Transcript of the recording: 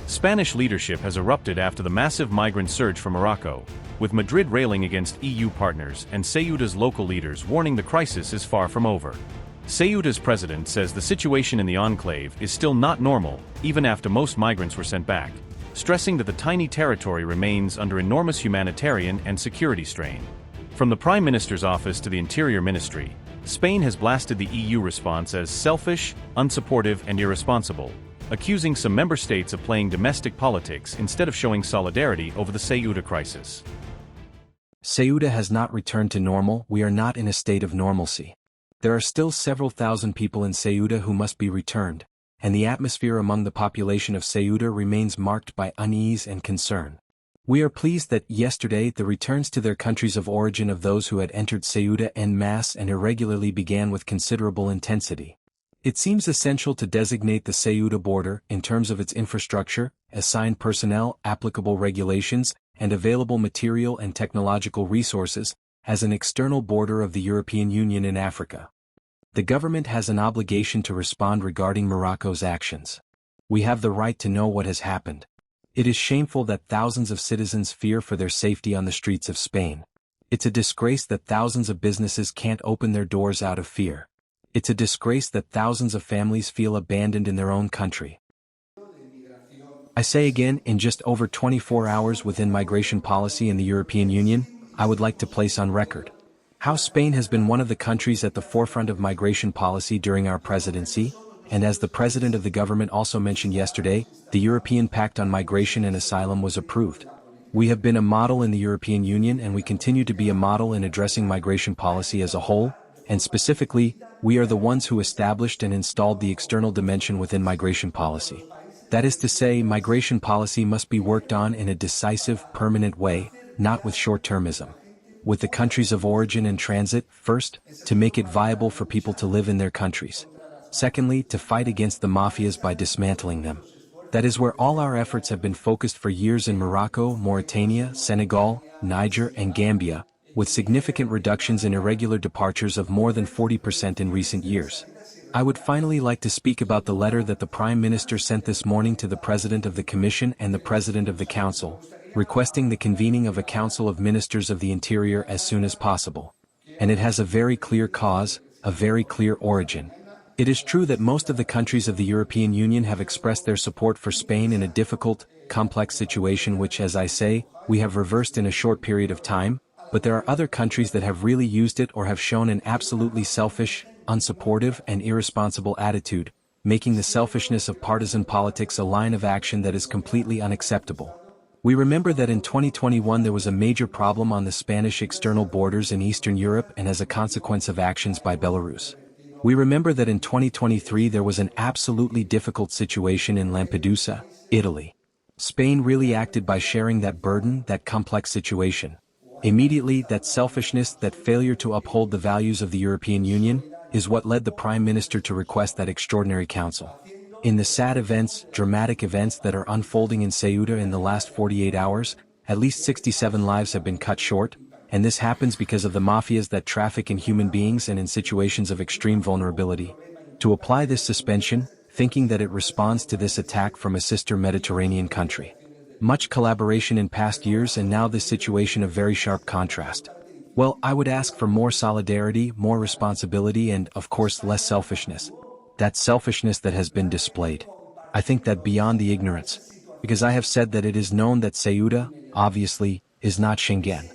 Spanish leadership has erupted after the massive migrant surge from Morocco, with Madrid railing against EU partners and Ceuta's local leaders warning the crisis is far from over. Ceuta's president says the situation in the enclave is still not normal, even after most migrants were sent back, stressing that the tiny territory remains under enormous humanitarian and security strain. From the Prime Minister's office to the Interior Ministry, Spain has blasted the EU response as selfish, unsupportive, and irresponsible, accusing some member states of playing domestic politics instead of showing solidarity over the Ceuta crisis. Ceuta has not returned to normal. We are not in a state of normalcy. There are still several thousand people in Ceuta who must be returned, and the atmosphere among the population of Ceuta remains marked by unease and concern. We are pleased that yesterday the returns to their countries of origin of those who had entered Ceuta en masse and irregularly began with considerable intensity. It seems essential to designate the Ceuta border, in terms of its infrastructure, assigned personnel, applicable regulations, and available material and technological resources, as an external border of the European Union in Africa. The government has an obligation to respond regarding Morocco's actions. We have the right to know what has happened. It is shameful that thousands of citizens fear for their safety on the streets of Spain. It's a disgrace that thousands of businesses can't open their doors out of fear. It's a disgrace that thousands of families feel abandoned in their own country. I say again, in just over 24 hours within migration policy in the European Union, I would like to place on record how Spain has been one of the countries at the forefront of migration policy during our presidency, and as the President of the government also mentioned yesterday, the European Pact on Migration and Asylum was approved. We have been a model in the European Union, and we continue to be a model in addressing migration policy as a whole, and specifically, we are the ones who established and installed the external dimension within migration policy. That is to say, migration policy must be worked on in a decisive, permanent way, not with short-termism. With the countries of origin and transit, first, to make it viable for people to live in their countries. Secondly, to fight against the mafias by dismantling them. That is where all our efforts have been focused for years in Morocco, Mauritania, Senegal, Niger, and Gambia, with significant reductions in irregular departures of more than 40% in recent years. I would finally like to speak about the letter that the Prime Minister sent this morning to the President of the Commission and the President of the Council, requesting the convening of a Council of Ministers of the Interior as soon as possible. And it has a very clear cause, a very clear origin. It is true that most of the countries of the European Union have expressed their support for Spain in a difficult, complex situation which, as I say, we have reversed in a short period of time, but there are other countries that have really used it or have shown an absolutely selfish, unsupportive, and irresponsible attitude, making the selfishness of partisan politics a line of action that is completely unacceptable. We remember that in 2021 there was a major problem on the Spanish external borders in Eastern Europe and as a consequence of actions by Belarus. We remember that in 2023 there was an absolutely difficult situation in Lampedusa, Italy. Spain really acted by sharing that burden, that complex situation. Immediately, that selfishness, that failure to uphold the values of the European Union, is what led the Prime Minister to request that extraordinary council. In the sad events, dramatic events that are unfolding in Ceuta in the last 48 hours, at least 67 lives have been cut short, and this happens because of the mafias that traffic in human beings and in situations of extreme vulnerability. To apply this suspension, thinking that it responds to this attack from a sister Mediterranean country. Much collaboration in past years and now this situation of very sharp contrast. Well, I would ask for more solidarity, more responsibility, and, of course, less selfishness. That selfishness that has been displayed. I think that beyond the ignorance, because I have said that it is known that Ceuta, obviously, is not Schengen.